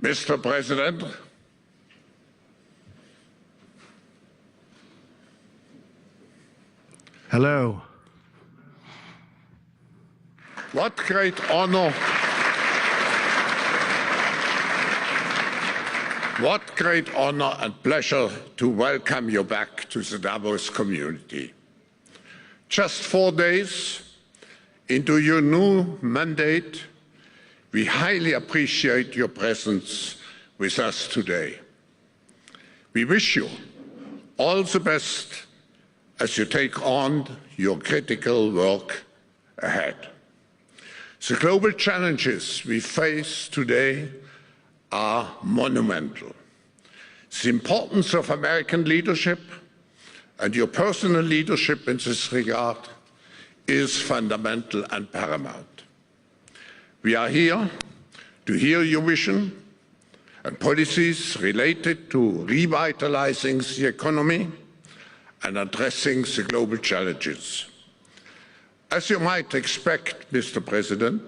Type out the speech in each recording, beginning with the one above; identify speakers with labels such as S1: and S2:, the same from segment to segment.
S1: Mr. President,
S2: hello.
S1: What great honor and pleasure to welcome you back to the Davos community. Just 4 days into your new mandate, we highly appreciate your presence with us today. We wish you all the best as you take on your critical work ahead. The global challenges we face today are monumental. The importance of American leadership and your personal leadership in this regard is fundamental and paramount. We are here to hear your vision and policies related to revitalizing the economy and addressing the global challenges. As you might expect, Mr. President,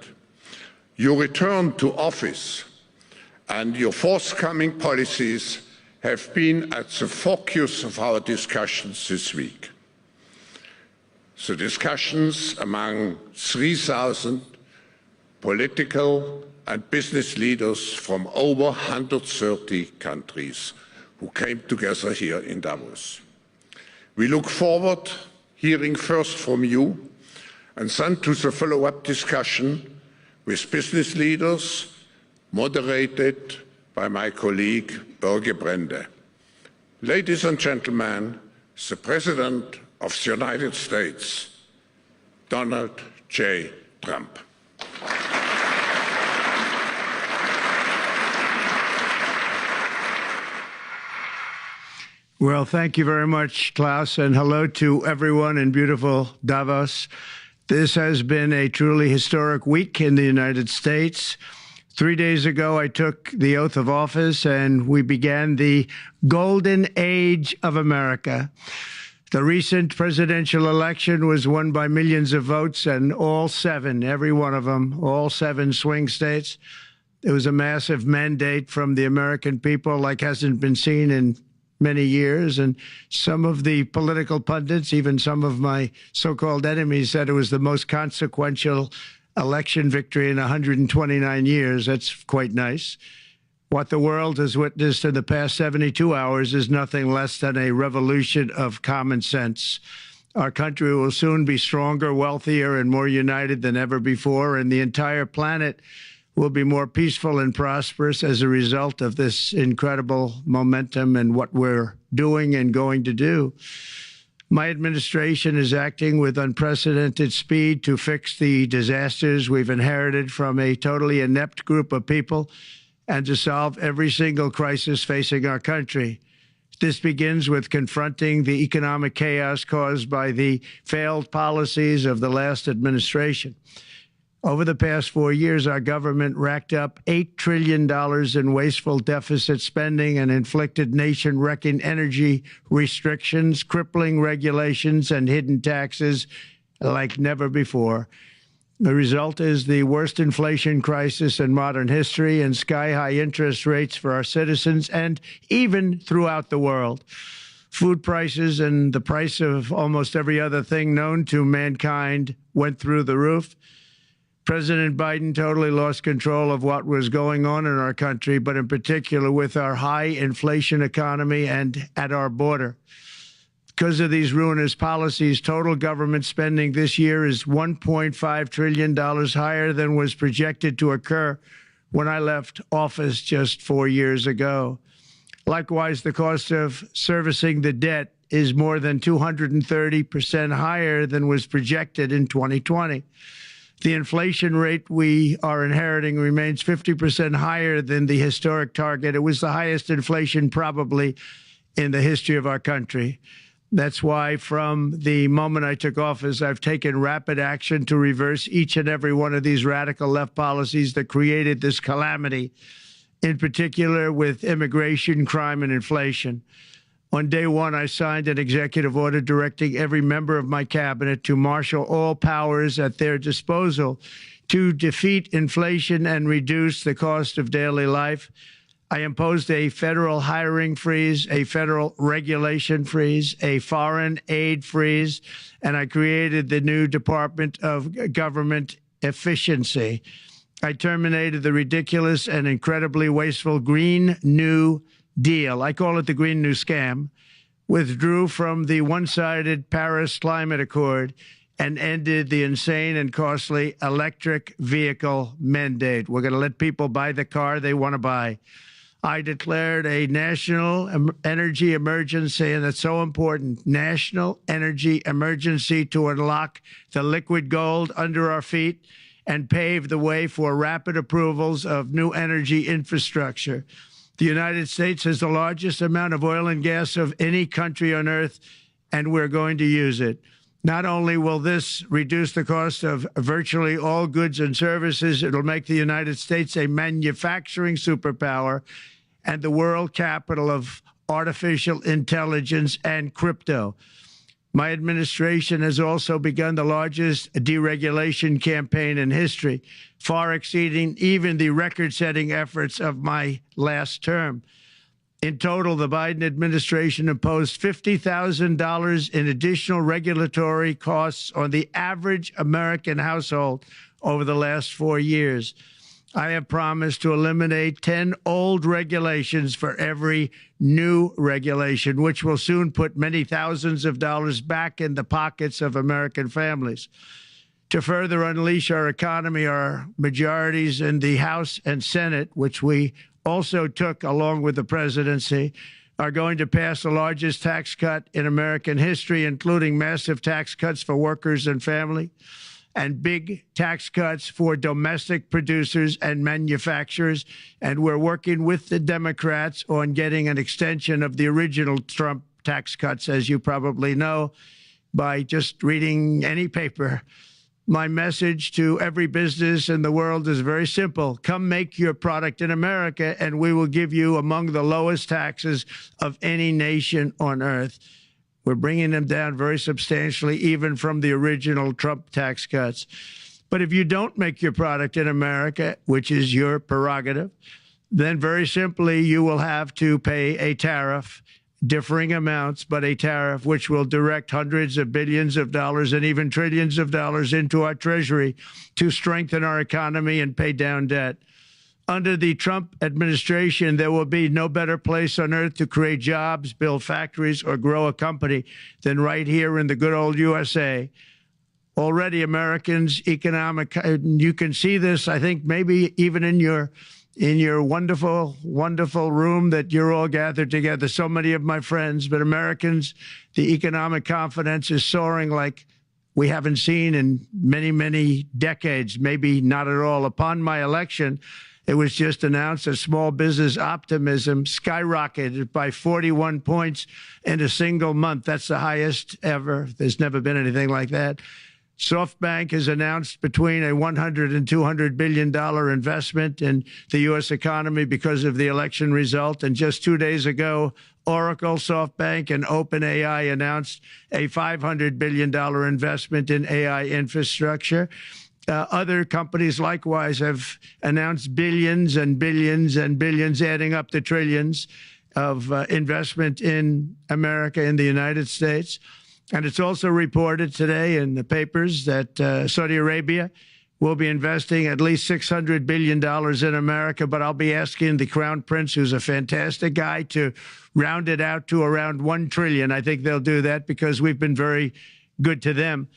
S1: your return to office and your forthcoming policies have been at the focus of our discussions this week. The discussions among 3,000 political and business leaders from over 130 countries who came together here in Davos. We look forward to hearing first from you and then to the follow-up discussion with business leaders moderated by my colleague Børge Brende. Ladies and gentlemen, the President of the United States, Donald J. Trump.
S2: Well, thank you very much, Klaus, and hello to everyone in beautiful Davos. This has been a truly historic week in the United States. 3 days ago, I took the oath of office, and we began the golden age of America. The recent presidential election was won by millions of votes, and all 7, every one of them, all 7 swing states. It was a massive mandate from the American people like hasn't been seen in many years, and some of the political pundits, even some of my so-called enemies, said it was the most consequential election victory in 129 years. That's quite nice. What the world has witnessed in the past 72 hours is nothing less than a revolution of common sense. Our country will soon be stronger, wealthier, and more united than ever before, and the entire planet will be more peaceful and prosperous as a result of this incredible momentum and what we're doing and going to do. My administration is acting with unprecedented speed to fix the disasters we've inherited from a totally inept group of people and to solve every single crisis facing our country. This begins with confronting the economic chaos caused by the failed policies of the last administration. Over the past 4 years, our government racked up $8 trillion in wasteful deficit spending and inflicted nation-wrecking energy restrictions, crippling regulations, and hidden taxes like never before. The result is the worst inflation crisis in modern history and sky-high interest rates for our citizens and even throughout the world. Food prices and the price of almost every other thing known to mankind went through the roof. President Biden totally lost control of what was going on in our country, but in particular with our high inflation economy and at our border. Because of these ruinous policies, total government spending this year is $1.5 trillion higher than was projected to occur when I left office just 4 years ago. Likewise, the cost of servicing the debt is more than 230% higher than was projected in 2020. The inflation rate we are inheriting remains 50% higher than the historic target. It was the highest inflation probably in the history of our country. That's why from the moment I took office, I've taken rapid action to reverse each and every one of these radical left policies that created this calamity, in particular with immigration, crime, and inflation. On day one, I signed an executive order directing every member of my cabinet to marshal all powers at their disposal to defeat inflation and reduce the cost of daily life. I imposed a federal hiring freeze, a federal regulation freeze, a foreign aid freeze, and I created the new Department of Government Efficiency. I terminated the ridiculous and incredibly wasteful Green New Deal. I call it the Green New Scam. Withdrew from the one-sided Paris Climate Accord and ended the insane and costly electric vehicle mandate. We're going to let people buy the car they want to buy. I declared a national energy emergency, and that's so important, national energy emergency to unlock the liquid gold under our feet and pave the way for rapid approvals of new energy infrastructure. The United States has the largest amount of oil and gas of any country on earth, and we're going to use it. Not only will this reduce the cost of virtually all goods and services, it'll make the United States a manufacturing superpower and the world capital of artificial intelligence and crypto. My administration has also begun the largest deregulation campaign in history, far exceeding even the record-setting efforts of my last term. In total, the Biden administration imposed $50,000 in additional regulatory costs on the average American household over the last 4 years. I have promised to eliminate 10 old regulations for every new regulation, which will soon put many thousands of dollars back in the pockets of American families. To further unleash our economy, our majorities in the House and Senate, which we also took along with the presidency, are going to pass the largest tax cut in American history, including massive tax cuts for workers and family, and big tax cuts for domestic producers and manufacturers. And we're working with the Democrats on getting an extension of the original Trump tax cuts, as you probably know, by just reading any paper. My message to every business in the world is very simple. Come make your product in America, and we will give you among the lowest taxes of any nation on earth. We're bringing them down very substantially, even from the original Trump tax cuts. But if you don't make your product in America, which is your prerogative, then very simply you will have to pay a tariff, differing amounts, but a tariff which will direct hundreds of billions of dollars and even trillions of dollars into our treasury to strengthen our economy and pay down debt. Under the Trump administration, there will be no better place on earth to create jobs, build factories, or grow a company than right here in the good old USA. Already Americans' economic, you can see this, I think, maybe even in your wonderful, wonderful room that you're all gathered together, so many of my friends, but Americans, the economic confidence is soaring like we haven't seen in many, many decades, maybe not at all. Upon my election, it was just announced that small business optimism skyrocketed by 41 points in a single month. That's the highest ever. There's never been anything like that. SoftBank has announced between a $100 and $200 billion investment in the U.S. economy because of the election result. And just 2 days ago, Oracle, SoftBank, and OpenAI announced a $500 billion investment in AI infrastructure. Other companies likewise have announced billions and billions and billions, adding up to trillions of investment in America, in the United States. And it's also reported today in the papers that Saudi Arabia will be investing at least $600 billion in America. But I'll be asking the Crown Prince, who's a fantastic guy, to round it out to around $1 trillion. I think they'll do that because we've been very good to them.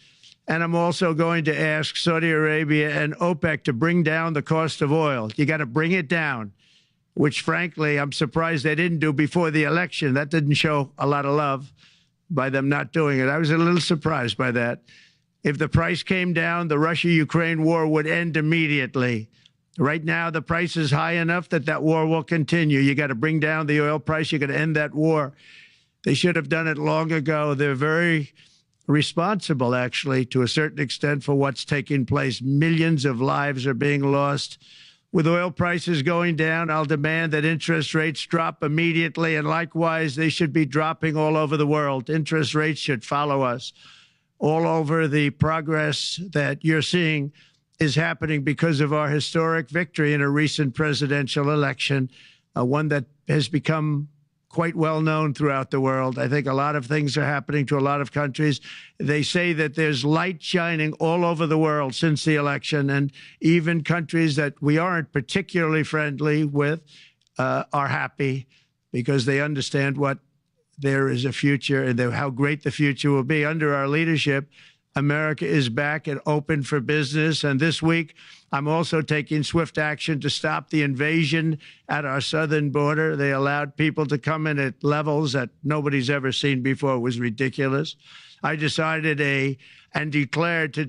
S2: And I'm also going to ask Saudi Arabia and OPEC to bring down the cost of oil. You got to bring it down, which, frankly, I'm surprised they didn't do before the election. That didn't show a lot of love by them not doing it. I was a little surprised by that. If the price came down, the Russia-Ukraine war would end immediately. Right now, the price is high enough that that war will continue. You got to bring down the oil price. You got to end that war. They should have done it long ago. They're very responsible, actually, to a certain extent, for what's taking place. Millions of lives are being lost. With oil prices going down, I'll demand that interest rates drop immediately, and likewise, they should be dropping all over the world. Interest rates should follow us. All over, the progress that you're seeing is happening because of our historic victory in a recent presidential election. one that has become quite well known throughout the world. I think a lot of things are happening to a lot of countries. They say that there's light shining all over the world since the election, and even countries that we aren't particularly friendly with are happy because they understand what there is a future and how great the future will be. Under our leadership, America is back and open for business. And this week, I'm also taking swift action to stop the invasion at our southern border. They allowed people to come in at levels that nobody's ever seen before. It was ridiculous. I decided and declared to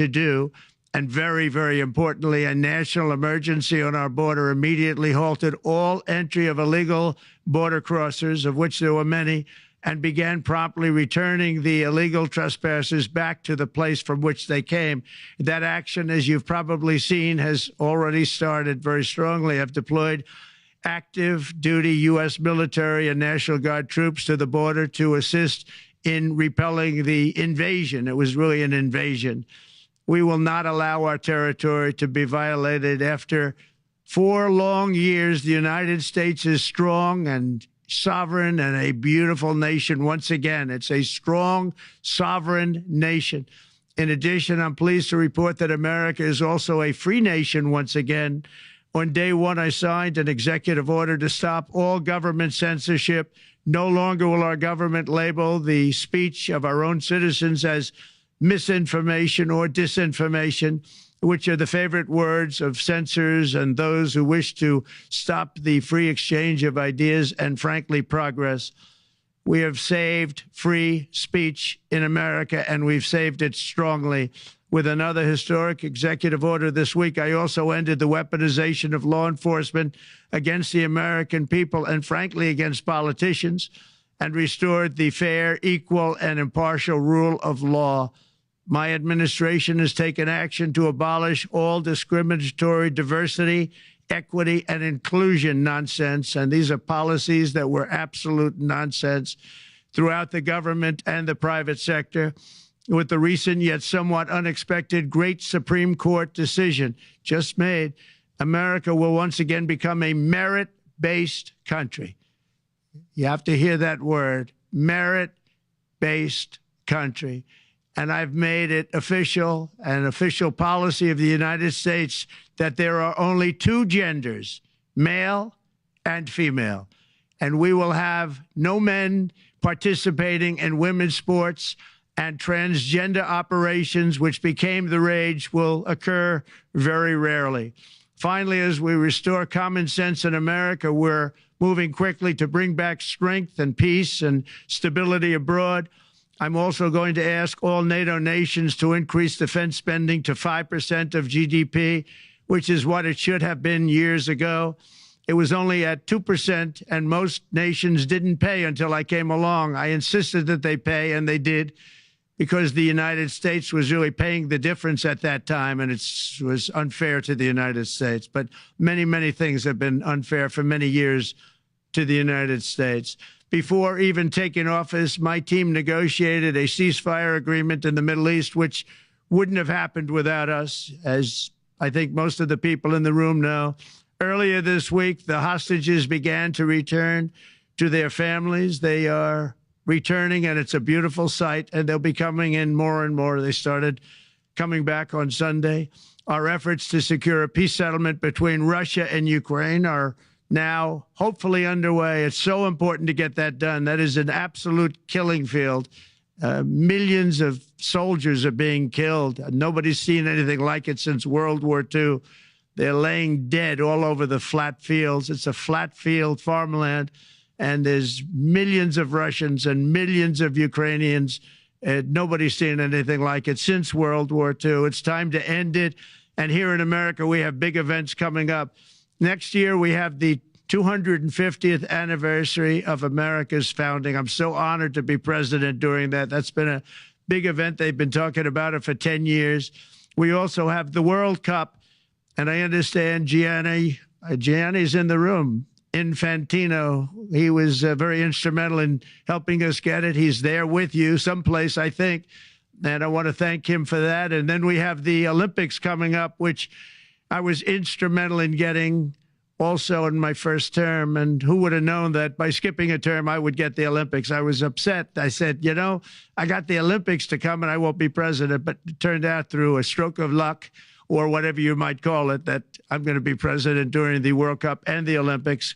S2: do, and very, very importantly, a national emergency on our border, immediately halted all entry of illegal border crossers, of which there were many, and began promptly returning the illegal trespassers back to the place from which they came. That action, as you've probably seen, has already started very strongly. I've deployed active duty U.S. military and National Guard troops to the border to assist in repelling the invasion. It was really an invasion. We will not allow our territory to be violated. After 4 long years, the United States is strong and sovereign and a beautiful nation once again. It's a strong, sovereign nation. In addition, I'm pleased to report that America is also a free nation once again. On day one, I signed an executive order to stop all government censorship. No longer will our government label the speech of our own citizens as misinformation or disinformation, which are the favorite words of censors and those who wish to stop the free exchange of ideas and, frankly, progress. We have saved free speech in America, and we've saved it strongly. With another historic executive order this week, I also ended the weaponization of law enforcement against the American people and, frankly, against politicians, and restored the fair, equal, and impartial rule of law. My administration has taken action to abolish all discriminatory diversity, equity, and inclusion nonsense. And these are policies that were absolute nonsense throughout the government and the private sector. With the recent yet somewhat unexpected great Supreme Court decision just made, America will once again become a merit-based country. You have to hear that word, merit-based country. And I've made it official, an official policy of the United States, that there are only 2 genders, male and female. And we will have no men participating in women's sports, and transgender operations, which became the rage, will occur very rarely. Finally, as we restore common sense in America, we're moving quickly to bring back strength and peace and stability abroad. I'm also going to ask all NATO nations to increase defense spending to 5% of GDP, which is what it should have been years ago. It was only at 2%, and most nations didn't pay until I came along. I insisted that they pay, and they did, because the United States was really paying the difference at that time, and it was unfair to the United States. But many, many things have been unfair for many years to the United States. Before even taking office, my team negotiated a ceasefire agreement in the Middle East, which wouldn't have happened without us, as I think most of the people in the room know. Earlier this week, the hostages began to return to their families. They are returning, and it's a beautiful sight, and they'll be coming in more and more. They started coming back on Sunday. Our efforts to secure a peace settlement between Russia and Ukraine are now hopefully underway. It's so important to get that done. That is an absolute killing field. Millions of soldiers are being killed. Nobody's seen anything like it since World War II. They're laying dead all over the flat fields. It's a flat field farmland, and there's millions of Russians and millions of Ukrainians. Nobody's seen anything like it since World War II. It's time to end it. And here in America, we have big events coming up. Next year, we have the 250th anniversary of America's founding. I'm so honored to be president during that. That's been a big event. They've been talking about it for 10 years. We also have the World Cup, and I understand Gianni's in the room. Infantino, he was very instrumental in helping us get it. He's there with you someplace, I think, and I want to thank him for that. And then we have the Olympics coming up, which I was instrumental in getting also in my first term. And who would have known that by skipping a term, I would get the Olympics? I was upset. I said, you know, I got the Olympics to come and I won't be president. But it turned out through a stroke of luck, or whatever you might call it, that I'm going to be president during the World Cup and the Olympics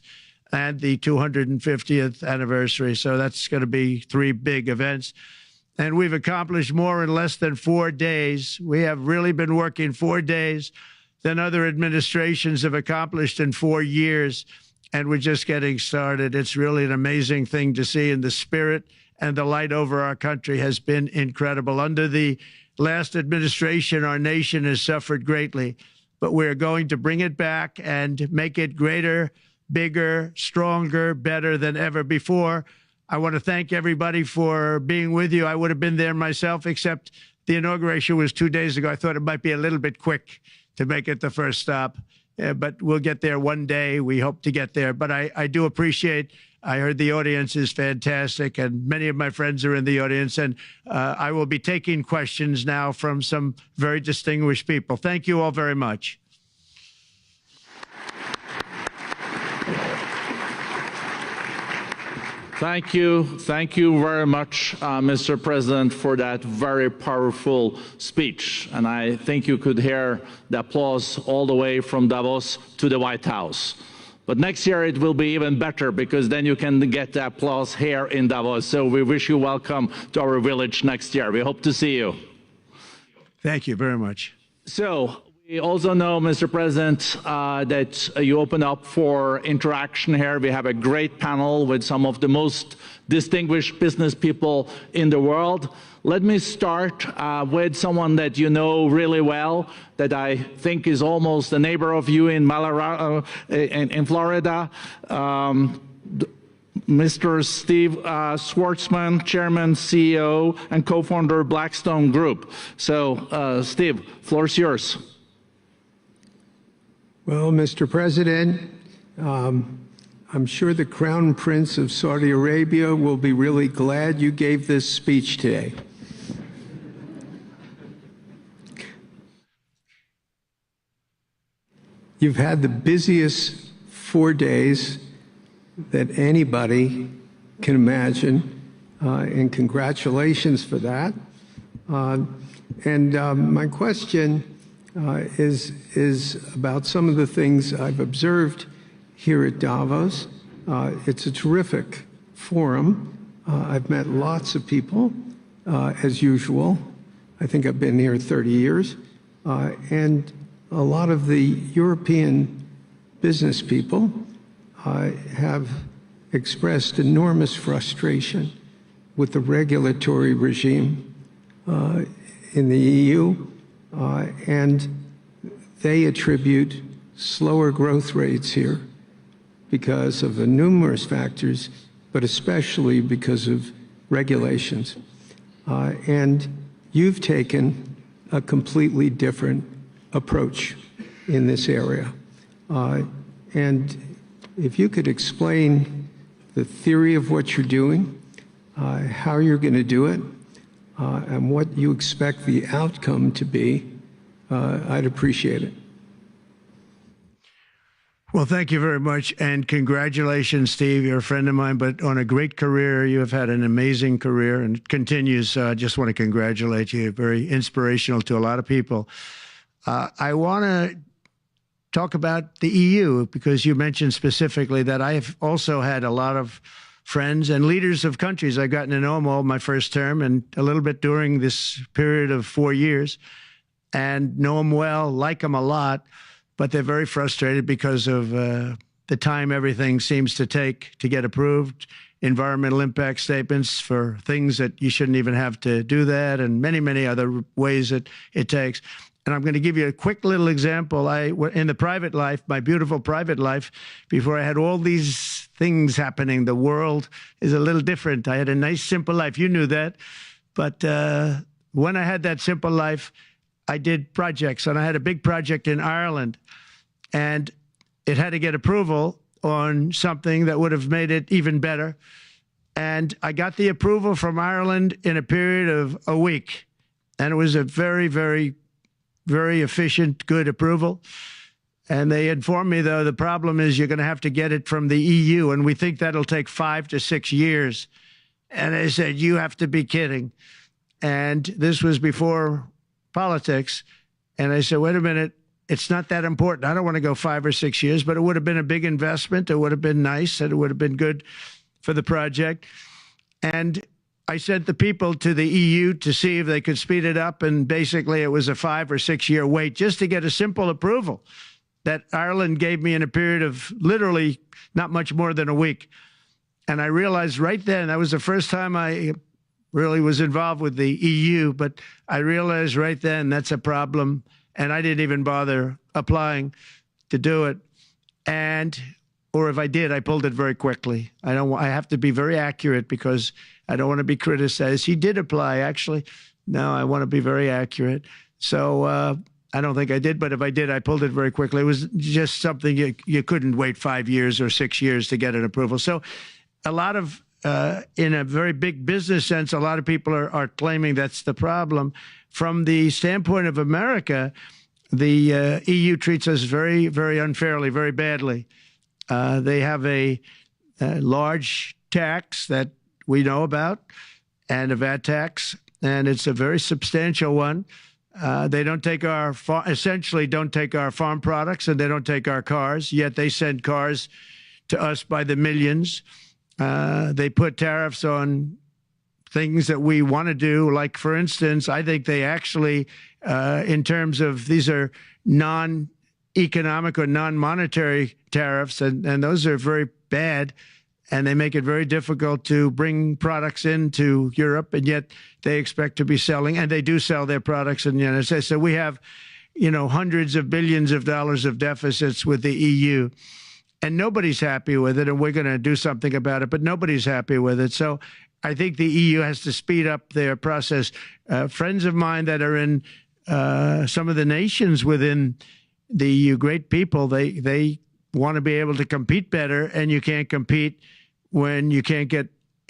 S2: and the 250th anniversary. So that's going to be 3 big events. And we've accomplished more in less than 4 days. We have really been working 4 days than other administrations have accomplished in 4 years. And we're just getting started. It's really an amazing thing to see. And the spirit and the light over our country has been incredible. Under the last administration, our nation has suffered greatly, but we're going to bring it back and make it greater, bigger, stronger, better than ever before. I want to thank everybody for being with you. I would have been there myself, except the inauguration was 2 days ago. I thought it might be a little bit quick to make it the first stop, but we'll get there one day. We hope to get there. But I do appreciate, I heard the audience is fantastic, and many of my friends are in the audience, and I will be taking questions now from some very distinguished people. Thank you all very much.
S3: Thank you. Thank you very much, Mr. President, for that very powerful speech. And I think you could hear the applause all the way from Davos to the White House. But next year it will be even better, because then you can get the applause here in Davos. So we wish you welcome to our village next year. We hope to see you.
S2: Thank you very much.
S3: So we also know, Mr. President, that you open up for interaction here. We have a great panel with some of the most distinguished business people in the world. Let me start with someone that you know really well, that I think is almost a neighbor of you in Florida. Mr. Steve Schwarzman, Chairman, CEO, and co-founder of Blackstone Group. So, Steve, floor is yours.
S4: Well, Mr. President, I'm sure the Crown Prince of Saudi Arabia will be really glad you gave this speech today. You've had the busiest 4 days that anybody can imagine, and congratulations for that. My question is about some of the things I've observed here at Davos. It's a terrific forum. I've met lots of people, as usual. I think I've been here 30 years. And a lot of the European business people have expressed enormous frustration with the regulatory regime in the EU, and they attribute slower growth rates here because of numerous factors, but especially because of regulations. And you've taken a completely different approach in this area. And if you could explain the theory of what you're doing, how you're going to do it, and what you expect the outcome to be, I'd appreciate it.
S2: Well, thank you very much, and congratulations, Steve. You're a friend of mine, but on a great career. You have had an amazing career, and it continues. I just want to congratulate you. Very inspirational to a lot of people. I want to talk about the EU, because you mentioned specifically that I have also had a lot of friends and leaders of countries. I've gotten to know them all my first term and a little bit during this period of 4 years, and know them well, like them a lot, but they're very frustrated because of the time everything seems to take to get approved, environmental impact statements for things that you shouldn't even have to do that, and many, many other ways that it takes. And I'm going to give you a quick little example. In the private life, my beautiful private life, before I had all these things happening, the world is a little different. I had a nice, simple life. You knew that. But when I had that simple life, I did projects. And I had a big project in Ireland. And it had to get approval on something that would have made it even better. And I got the approval from Ireland in a period of a week. And it was a very, very, very efficient, good approval. And they informed me, though, the problem is you're going to have to get it from the EU, and we think that'll take 5 to 6 years. And I said, you have to be kidding. And this was before politics. And I said, wait a minute, it's not that important. I don't want to go 5 or 6 years, but it would have been a big investment. It would have been nice, and it would have been good for the project. And I sent the people to the EU to see if they could speed it up. And basically, it was a 5 or 6 year wait just to get a simple approval that Ireland gave me in a period of literally not much more than a week. And I realized right then, that was the first time I really was involved with the EU, but I realized right then that's a problem. And I didn't even bother applying to do it. Or if I did, I pulled it very quickly. I have to be very accurate because I don't want to be criticized. He did apply, actually. No, I want to be very accurate. So I don't think I did, but if I did, I pulled it very quickly. It was just something you couldn't wait 5 years or 6 years to get an approval. So a lot of, in a very big business sense, a lot of people are claiming that's the problem. From the standpoint of America, the EU treats us very, very unfairly, very badly. They have a large tax that we know about, and a VAT tax, and it's a very substantial one. They don't take essentially don't take our farm products, and they don't take our cars, yet they send cars to us by the millions. They put tariffs on things that we want to do. Like, for instance, I think they actually, in terms of these are non-economic or non-monetary tariffs, and those are very bad, and they make it very difficult to bring products into Europe, and yet they expect to be selling, and they do sell their products in the United States. So we have, hundreds of billions of dollars of deficits with the EU, and nobody's happy with it, and we're going to do something about it, but nobody's happy with it. So I think the EU has to speed up their process. Friends of mine that are in some of the nations within the EU, great people, they want to be able to compete better, and you can't compete when you can't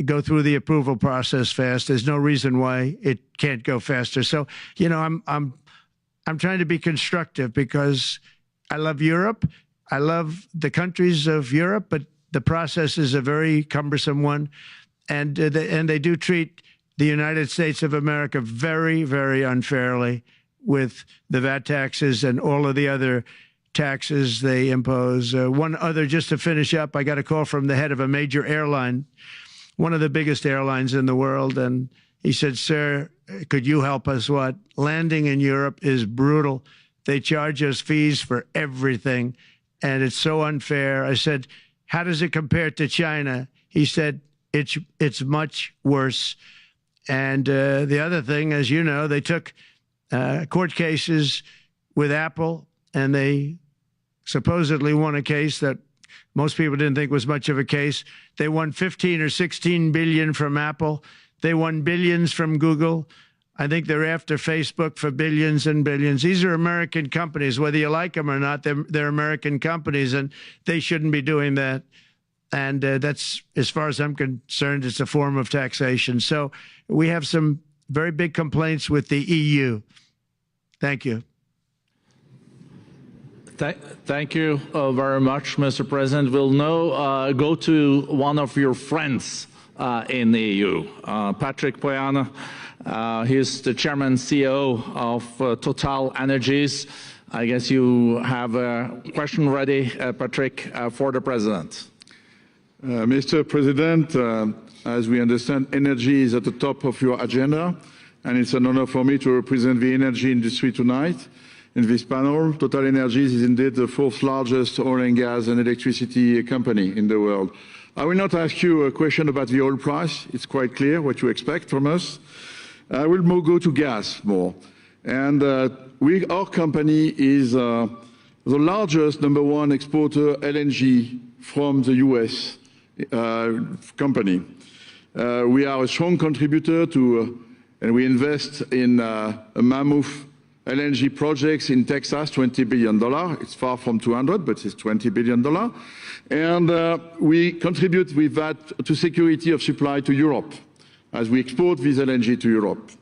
S2: go through the approval process fast. There's no reason why it can't go faster. So, I'm trying to be constructive because I love Europe. I love the countries of Europe, but the process is a very cumbersome one. And they do treat the United States of America very, very unfairly with the VAT taxes and all of the other taxes they impose. One other, just to finish up, I got a call from the head of a major airline, one of the biggest airlines in the world, and he said, sir, could you help us? What? Landing in Europe is brutal. They charge us fees for everything, and it's so unfair. I said, how does it compare to China? He said, it's much worse. And the other thing, as you know, they took court cases with Apple, and they supposedly won a case that most people didn't think was much of a case. They won 15 or 16 billion from Apple. They won billions from Google. I think they're after Facebook for billions and billions. These are American companies, whether you like them or not. They're American companies, and they shouldn't be doing that. And that's, as far as I'm concerned, it's a form of taxation. So we have some very big complaints with the EU. Thank you.
S3: Thank you very much, Mr. President. We'll now go to one of your friends in the EU, Patrick Pouyanné. He's the chairman CEO of Total Energies. I guess you have a question ready, Patrick, for the president.
S5: Mr. President, as we understand, energy is at the top of your agenda, and it's an honor for me to represent the energy industry tonight. In this panel, Total Energies is indeed the fourth largest oil and gas and electricity company in the world. I will not ask you a question about the oil price. It's quite clear what you expect from us. I will go to gas more. And our company is the largest #1 exporter LNG from the US company. We are a strong contributor to, and we invest in a mammoth LNG projects in Texas, $20 billion. It's far from 200, but it's $20 billion. And we contribute with that to security of supply to Europe, as we export this LNG to Europe.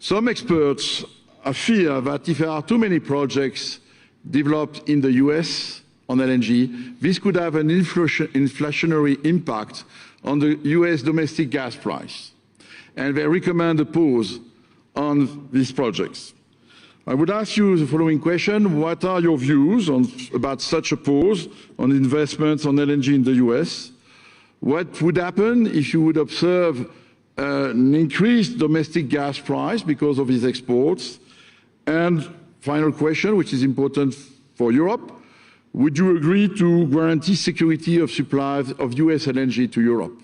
S5: Some experts fear that if there are too many projects developed in the US on LNG, this could have an inflationary impact on the US domestic gas price. And they recommend a pause on these projects. I would ask you the following question. What are your views about such a pause on investments on LNG in the US? What would happen if you would observe an increased domestic gas price because of these exports? And final question, which is important for Europe, would you agree to guarantee security of supply of US LNG to Europe?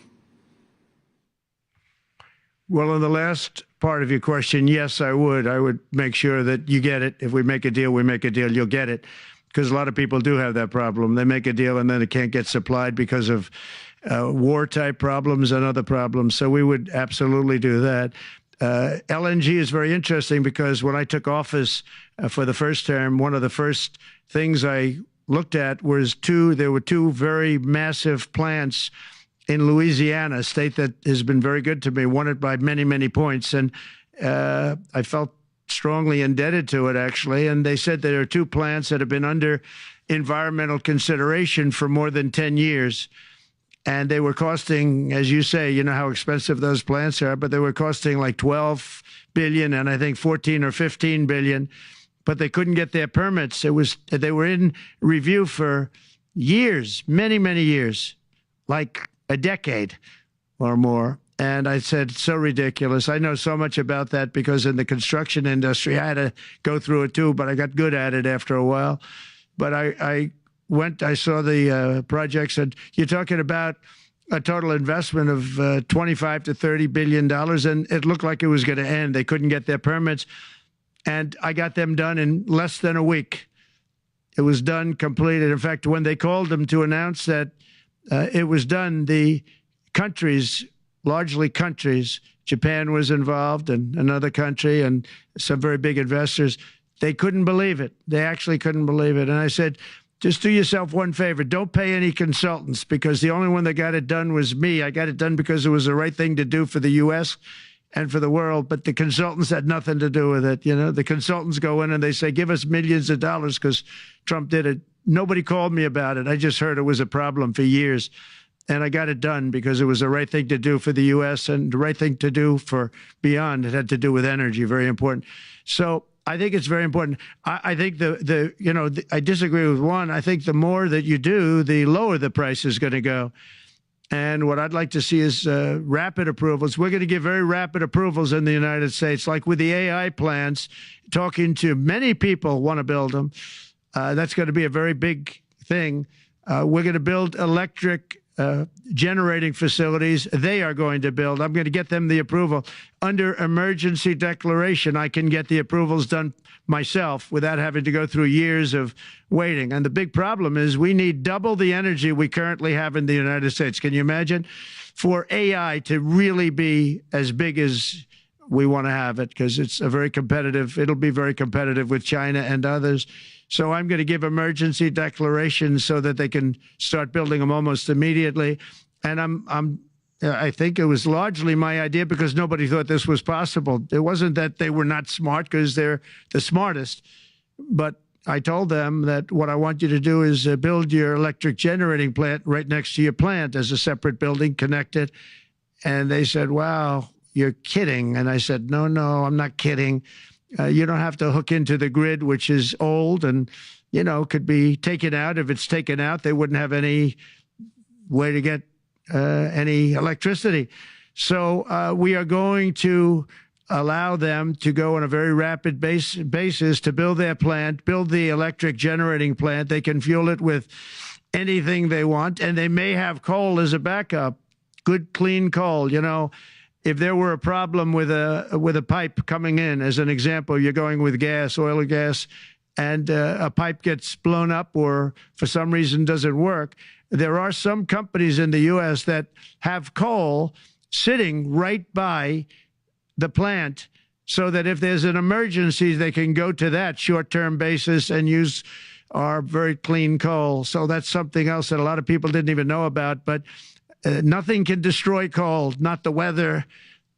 S2: Well, on the last part of your question, yes, I would. I would make sure that you get it. If we make a deal, we make a deal, you'll get it. Because a lot of people do have that problem. They make a deal and then it can't get supplied because of war-type problems and other problems. So we would absolutely do that. LNG is very interesting because when I took office for the first term, one of the first things I looked at was there were two very massive plants in Louisiana, a state that has been very good to me, won it by many, many points. And I felt strongly indebted to it, actually. And they said there are two plants that have been under environmental consideration for more than 10 years. And they were costing, as you say, you know how expensive those plants are, but they were costing like 12 billion and I think 14 or 15 billion, but they couldn't get their permits. They were in review for years, many, many years, like a decade or more. And I said, so ridiculous. I know so much about that because in the construction industry, I had to go through it too, but I got good at it after a while. But I saw the projects, and you're talking about a total investment of 25 to $30 billion, and it looked like it was going to end. They couldn't get their permits, and I got them done in less than a week. It was done, completed. In fact, when they called them to announce that it was done, the countries, largely countries, Japan was involved and another country and some very big investors, they couldn't believe it. They actually couldn't believe it. And I said, just do yourself one favor. Don't pay any consultants, because the only one that got it done was me. I got it done because it was the right thing to do for the U.S. and for the world, but the consultants had nothing to do with it. You know, the consultants go in and they say, give us millions of dollars because Trump did it. Nobody called me about it. I just heard it was a problem for years. And I got it done because it was the right thing to do for the U.S. and the right thing to do for beyond. It had to do with energy, very important. So I think it's very important. I think I disagree with one. I think the more that you do, the lower the price is going to go. And what I'd like to see is rapid approvals. We're going to give very rapid approvals in the United States, like with the AI plants, talking to many people want to build them. That's going to be a very big thing. We're going to build electric generating facilities. They are going to build. I'm going to get them the approval. Under emergency declaration, I can get the approvals done myself without having to go through years of waiting. And the big problem is we need double the energy we currently have in the United States. Can you imagine? For AI to really be as big as we want to have it, because it's a very competitive, it'll be very competitive with China and others. So I'm going to give emergency declarations so that they can start building them almost immediately. And I think it was largely my idea because nobody thought this was possible. It wasn't that they were not smart, because they're the smartest. But I told them that what I want you to do is build your electric generating plant right next to your plant as a separate building, connected. And they said, wow, you're kidding. And I said, no, I'm not kidding. You don't have to hook into the grid, which is old and, could be taken out. If it's taken out, they wouldn't have any way to get any electricity. So we are going to allow them to go on a very rapid basis to build their plant, build the electric generating plant. They can fuel it with anything they want, and they may have coal as a backup, good, clean coal, If there were a problem with a pipe coming in, as an example, you're going with gas, oil or gas, and a pipe gets blown up or for some reason doesn't work, there are some companies in the U.S. that have coal sitting right by the plant so that if there's an emergency, they can go to that short-term basis and use our very clean coal. So that's something else that a lot of people didn't even know about, but nothing can destroy coal, not the weather,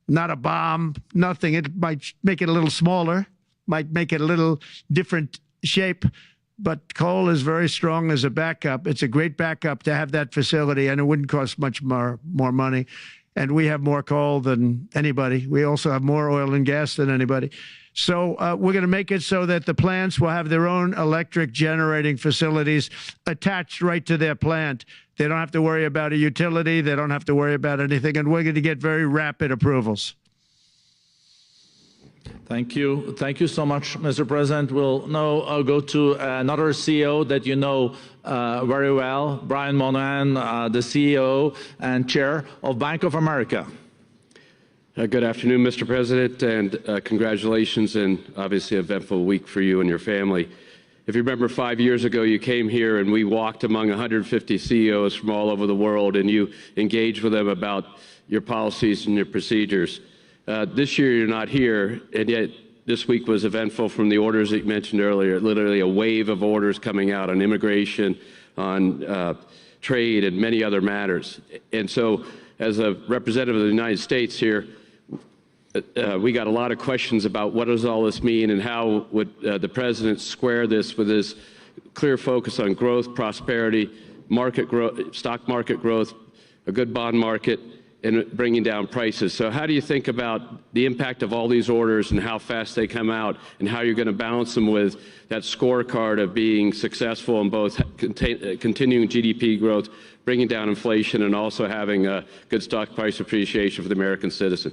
S2: not a bomb, nothing. It might make it a little smaller, might make it a little different shape, but coal is very strong as a backup. It's a great backup to have that facility, and it wouldn't cost much more money. And we have more coal than anybody. We also have more oil and gas than anybody. So we're going to make it so that the plants will have their own electric generating facilities attached right to their plant. They don't have to worry about a utility. They don't have to worry about anything. And we're going to get very rapid approvals.
S3: Thank you. Thank you so much, Mr. President. We'll now go to another CEO that you know very well, Brian Moynihan, the CEO and Chair of Bank of America.
S6: Good afternoon, Mr. President, and congratulations and obviously an eventful week for you and your family. If you remember 5 years ago, you came here and we walked among 150 CEOs from all over the world and you engaged with them about your policies and your procedures. This year you're not here, and yet this week was eventful from the orders that you mentioned earlier, literally a wave of orders coming out on immigration, on trade, and many other matters. And so as a representative of the United States here, we got a lot of questions about what does all this mean and how would the president square this with his clear focus on growth, prosperity, market growth, stock market growth, a good bond market, and bringing down prices. So how do you think about the impact of all these orders and how fast they come out and how you're going to balance them with that scorecard of being successful in both continuing GDP growth, bringing down inflation, and also having a good stock price appreciation for the American citizen?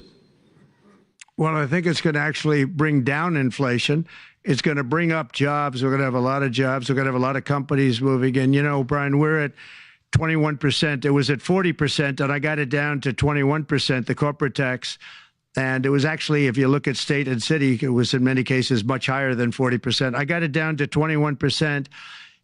S2: Well, I think it's going to actually bring down inflation. It's going to bring up jobs. We're going to have a lot of jobs. We're going to have a lot of companies moving in. You know, Brian, we're at 21%. It was at 40%, and I got it down to 21%, the corporate tax. And it was actually, if you look at state and city, it was in many cases much higher than 40%. I got it down to 21%.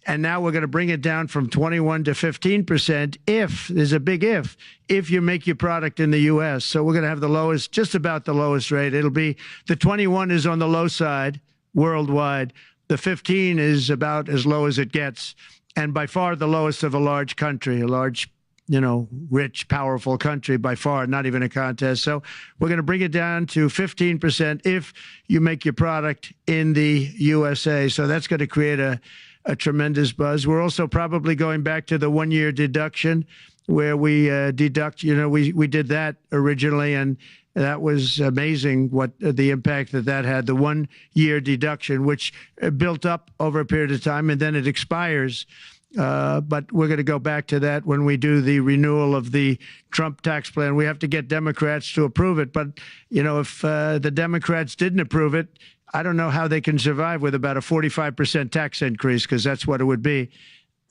S2: And now we're going to bring it down from 21 to 15% if, there's a big if you make your product in the U.S. So we're going to have the lowest, just about the lowest rate. It'll be, the 21 is on the low side worldwide. The 15 is about as low as it gets. And by far the lowest of a large country, a large, you know, rich, powerful country by far, not even a contest. So we're going to bring it down to 15% if you make your product in the USA. So that's going to create a tremendous buzz. We're also probably going back to the one-year deduction where we deduct, you know, we did that originally, and that was amazing what the impact that had, the one-year deduction, which built up over a period of time, and then it expires. But we're going to go back to that when we do the renewal of the Trump tax plan. We have to get Democrats to approve it. But, you know, if the Democrats didn't approve it, I don't know how they can survive with about a 45% tax increase, because that's what it would be.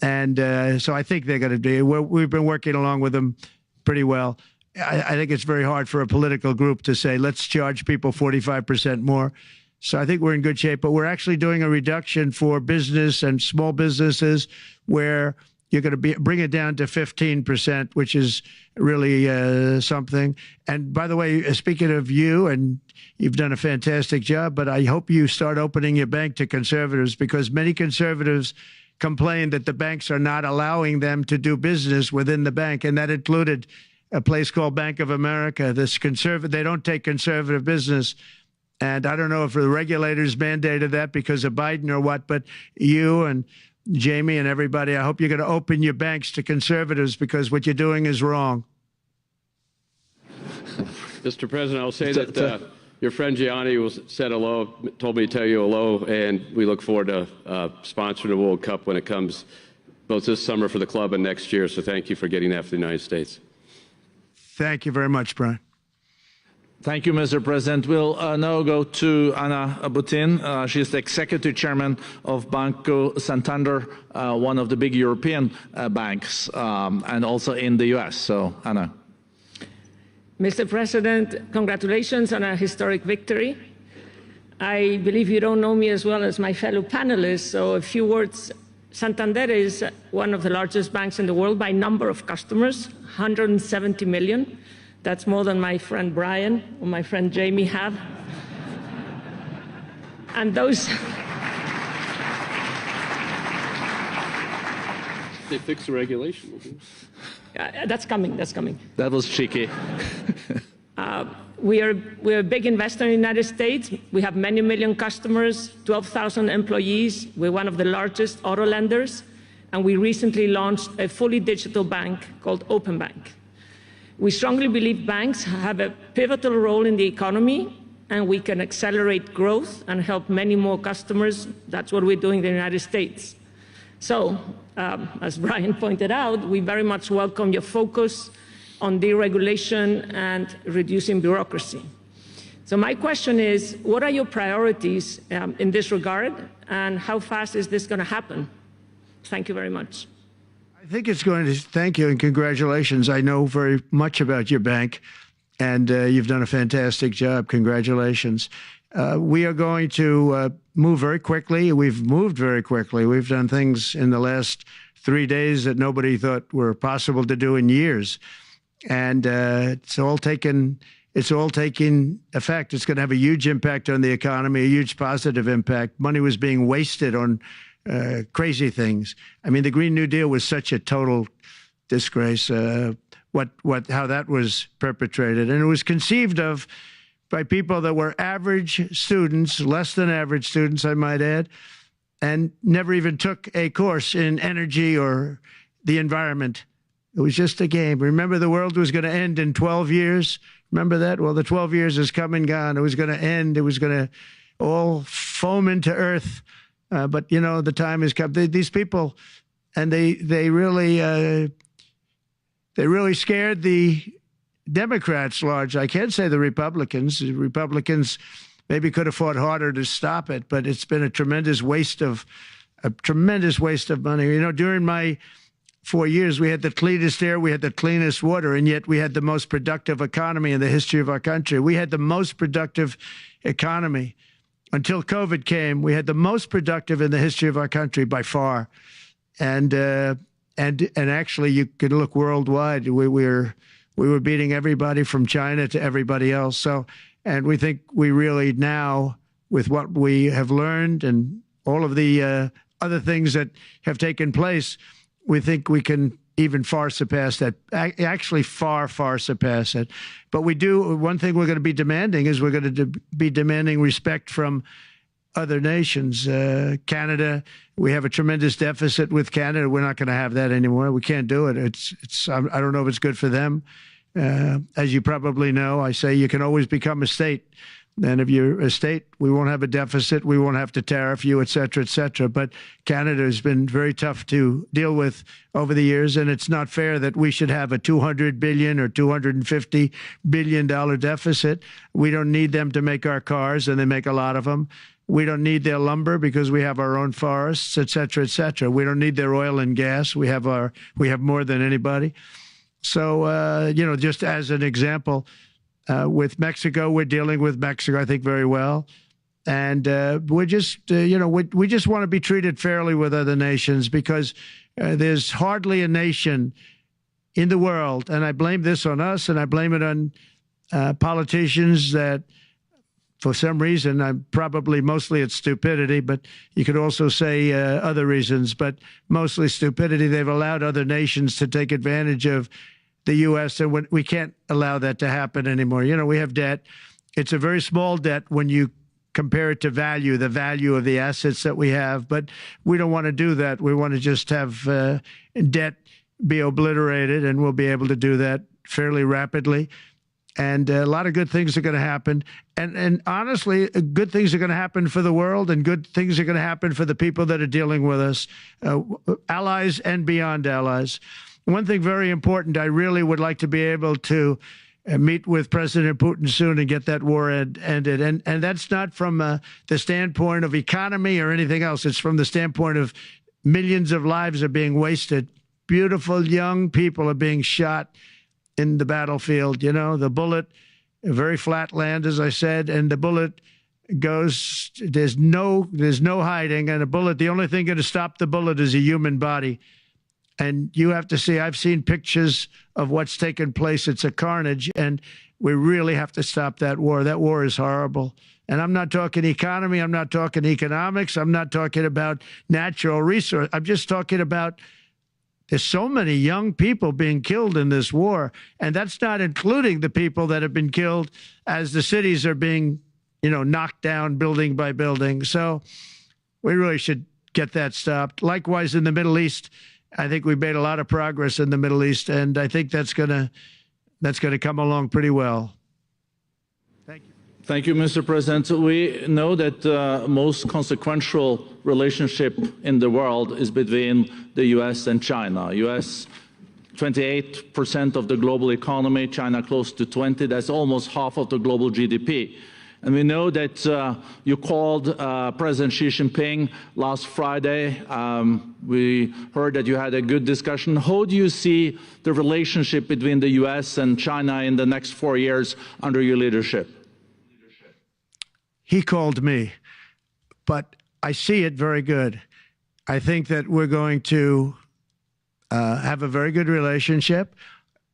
S2: And so I think they're going to be. We've been working along with them pretty well. I think it's very hard for a political group to say, let's charge people 45% more. So I think we're in good shape. But we're actually doing a reduction for business and small businesses where you're going to bring it down to 15%, which is really something. And by the way, speaking of you, and you've done a fantastic job, but I hope you start opening your bank to conservatives, because many conservatives complain that the banks are not allowing them to do business within the bank. And that included a place called Bank of America. They don't take conservative business. And I don't know if the regulators mandated that because of Biden or what, but you and Jamie and everybody, I hope you're going to open your banks to conservatives, because what you're doing is wrong.
S6: Mr. President, I'll say that your friend Gianni said hello, told me to tell you hello, and we look forward to sponsoring the World Cup when it comes, both this summer for the club and next year. So thank you for getting that for the United States.
S2: Thank you very much, Brian.
S3: Thank you, Mr. President. We'll now go to Anna Butin. She's the executive chairman of Banco Santander, one of the big European banks, and also in the U.S. So, Anna.
S7: Mr. President, congratulations on a historic victory. I believe you don't know me as well as my fellow panelists, so a few words. Santander is one of the largest banks in the world by number of customers, 170 million. That's more than my friend Brian or my friend Jamie have. And those...
S6: They fixed the regulation.
S7: That's coming, that's coming.
S3: That was cheeky.
S7: we're a big investor in the United States. We have many million customers, 12,000 employees. We're one of the largest auto lenders. And we recently launched a fully digital bank called Open Bank. We strongly believe banks have a pivotal role in the economy, and we can accelerate growth and help many more customers. That's what we're doing in the United States. So, as Brian pointed out, we very much welcome your focus on deregulation and reducing bureaucracy. So my question is, what are your priorities in this regard, and how fast is this going to happen? Thank you very much.
S2: I think it's going to, thank you and congratulations. I know very much about your bank, and you've done a fantastic job. Congratulations. We are going to move very quickly. We've moved very quickly. We've done things in the last 3 days that nobody thought were possible to do in years. And it's all taking effect. It's going to have a huge impact on the economy, a huge positive impact. Money was being wasted on crazy things. I mean, the Green New Deal was such a total disgrace, how that was perpetrated. And it was conceived of by people that were average students, less than average students, I might add, and never even took a course in energy or the environment. It was just a game. Remember, the world was going to end in 12 years? Remember that? Well, the 12 years has come and gone. It was going to end. It was going to all foam into earth. But, you know, the time has come. These people, and they really scared the Democrats large. I can't say the Republicans. The Republicans maybe could have fought harder to stop it, but it's been a tremendous waste of money. You know, during my 4 years, we had the cleanest air, we had the cleanest water, and yet we had the most productive economy in the history of our country. We had the most productive economy. Until COVID came, we had the most productive in the history of our country by far. And actually, you could look worldwide. We were beating everybody from China to everybody else. So, and we think we really now, with what we have learned and all of the other things that have taken place, we think we can even far surpass that, actually far, far surpass it. But we do, one thing we're going to be demanding is we're going to be demanding respect from other nations. Canada, we have a tremendous deficit with Canada. We're not going to have that anymore. We can't do it. I don't know if it's good for them. As you probably know, I say you can always become a state. And if you're a state, we won't have a deficit. We won't have to tariff you, et cetera, et cetera. But Canada has been very tough to deal with over the years. And it's not fair that we should have a $200 billion or $250 billion deficit. We don't need them to make our cars, and they make a lot of them. We don't need their lumber because we have our own forests, et cetera, et cetera. We don't need their oil and gas. We have more than anybody. So, you know, just as an example, with Mexico, we're dealing with Mexico, I think, very well. And we're just, you know, we just want to be treated fairly with other nations, because there's hardly a nation in the world, and I blame this on us, and I blame it on politicians that, for some reason, mostly it's stupidity, but you could also say other reasons, but mostly stupidity. They've allowed other nations to take advantage of the U.S., and we can't allow that to happen anymore. You know, we have debt. It's a very small debt when you compare it to the value of the assets that we have, but we don't want to do that. We want to just have debt be obliterated, and we'll be able to do that fairly rapidly. And a lot of good things are going to happen. And honestly, good things are going to happen for the world, and good things are going to happen for the people that are dealing with us, allies and beyond allies. One thing very important, I really would like to be able to meet with President Putin soon and get that war ended. And that's not from the standpoint of economy or anything else. It's from the standpoint of millions of lives are being wasted. Beautiful young people are being shot in the battlefield. You know, the bullet, very flat land, as I said, and the bullet goes, there's no hiding. And a bullet, the only thing going to stop the bullet is a human body. And you have to see, I've seen pictures of what's taken place. It's a carnage, and we really have to stop that war. That war is horrible. And I'm not talking economy. I'm not talking economics. I'm not talking about natural resource. I'm just talking about There's so many young people being killed in this war, and that's not including the people that have been killed as the cities are being, knocked down building by building. So we really should get that stopped. Likewise, in the Middle East, I think we've made a lot of progress in the Middle East, and I think that's gonna come along pretty well. Thank you.
S3: Thank you, Mr. President. We know that the most consequential relationship in the world is between the U.S. and China. U.S. 28% of the global economy, China close to 20. That's almost half of the global GDP. And we know that you called President Xi Jinping last Friday. We heard that you had a good discussion. How do you see the relationship between the U.S. and China in the next 4 years under your leadership?
S2: He called me, but I see it very good. I think that we're going to have a very good relationship.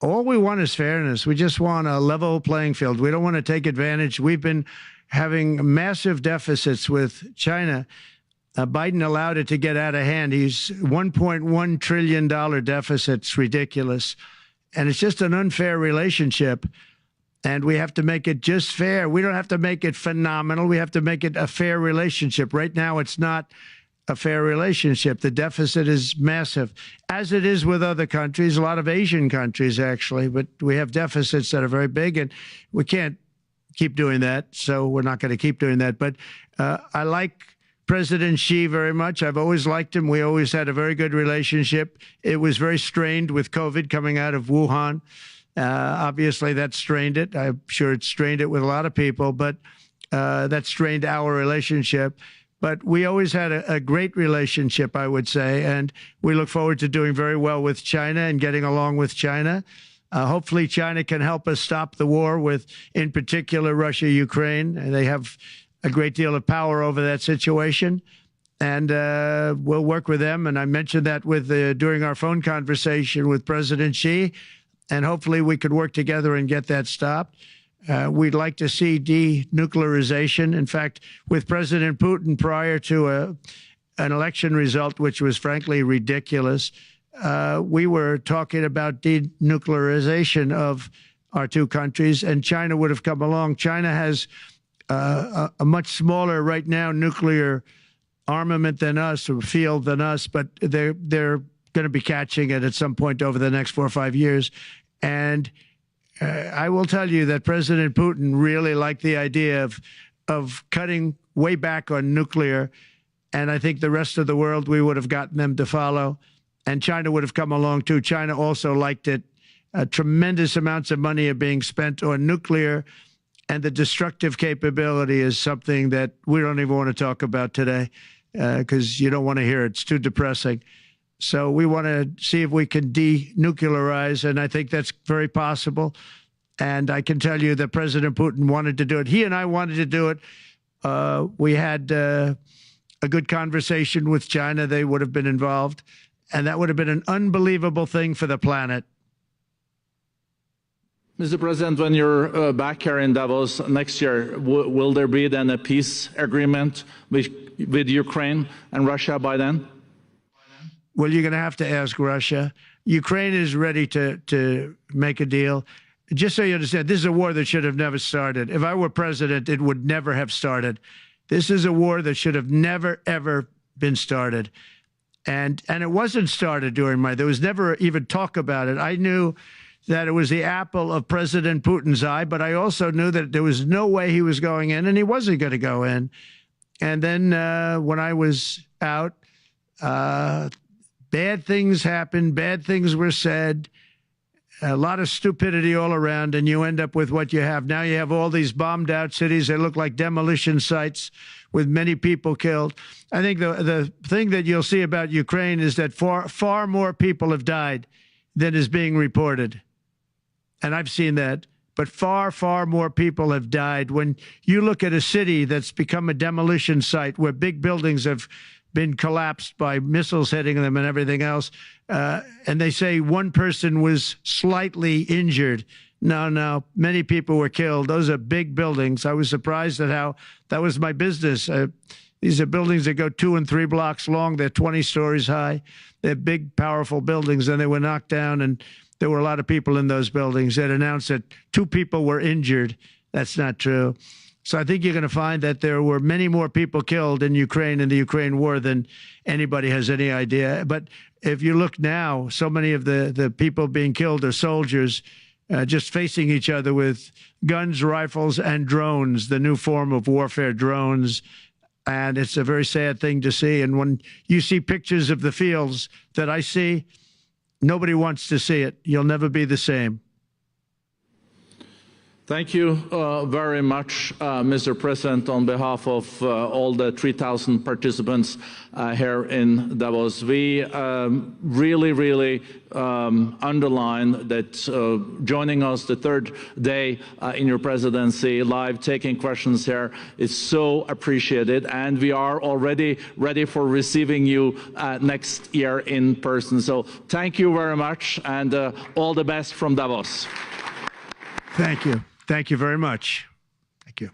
S2: All we want is fairness. We just want a level playing field. We don't want to take advantage. We've been having massive deficits with China. Biden allowed it to get out of hand. He's $1.1 trillion deficit. It's ridiculous. And it's just an unfair relationship. And we have to make it just fair. We don't have to make it phenomenal. We have to make it a fair relationship. Right now, it's not a fair relationship. The deficit is massive, as it is with other countries, a lot of Asian countries, actually. But we have deficits that are very big, and we can't keep doing that. So we're not going to keep doing that. But I like President Xi very much. I've always liked him. We always had a very good relationship. It was very strained with COVID coming out of Wuhan. Obviously, that strained it. I'm sure it strained it with a lot of people, but that strained our relationship. But we always had a great relationship, I would say, and we look forward to doing very well with China and getting along with China. Hopefully, China can help us stop the war with, in particular, Russia, Ukraine. They have a great deal of power over that situation, and we'll work with them. And I mentioned that during our phone conversation with President Xi, and hopefully we could work together and get that stopped. We'd like to see denuclearization. In fact, with President Putin, prior to an election result, which was frankly ridiculous, we were talking about denuclearization of our two countries, and China would have come along. China has a much smaller, right now, nuclear armament than us, or field than us, but they're going to be catching it at some point over the next 4 or 5 years. And I will tell you that President Putin really liked the idea of cutting way back on nuclear. And I think the rest of the world, we would have gotten them to follow. And China would have come along, too. China also liked it. Tremendous amounts of money are being spent on nuclear. And the destructive capability is something that we don't even want to talk about today because you don't want to hear it. It's too depressing. So we want to see if we can denuclearize, and I think that's very possible. And I can tell you that President Putin wanted to do it. He and I wanted to do it. We had a good conversation with China. They would have been involved, and that would have been an unbelievable thing for the planet.
S3: Mr. President, when you're back here in Davos next year, will there be then a peace agreement with Ukraine and Russia by then?
S2: Well, you're going to have to ask Russia. Ukraine is ready to make a deal. Just so you understand, this is a war that should have never started. If I were president, it would never have started. This is a war that should have never, ever been started. And it wasn't started during there was never even talk about it. I knew that it was the apple of President Putin's eye, but I also knew that there was no way he was going in, and he wasn't going to go in. And then when I was out, bad things happened, bad things were said, a lot of stupidity all around, and you end up with what you have. Now you have all these bombed out cities that look like demolition sites with many people killed. I think the thing that you'll see about Ukraine is that far more people have died than is being reported. And I've seen that. But far, far more people have died. When you look at a city that's become a demolition site where big buildings have been collapsed by missiles hitting them and everything else, and they say one person was slightly injured. No. Many people were killed. Those are big buildings. I was surprised at how that was my business. These are buildings that go 2 and 3 blocks long. They're 20 stories high. They're big, powerful buildings, and they were knocked down, and there were a lot of people in those buildings. That announced that 2 people were injured. That's not true. So I think you're going to find that there were many more people killed in Ukraine in the Ukraine war than anybody has any idea. But if you look now, so many of the people being killed are soldiers just facing each other with guns, rifles, and drones, the new form of warfare, drones. And it's a very sad thing to see. And when you see pictures of the fields that I see, nobody wants to see it. You'll never be the same.
S3: Thank you very much, Mr. President, on behalf of all the 3,000 participants here in Davos. We really underline that joining us the 3rd day in your presidency, live taking questions here is so appreciated, and we are already ready for receiving you next year in person. So thank you very much, and all the best from Davos.
S2: Thank you. Thank you very much. Thank you.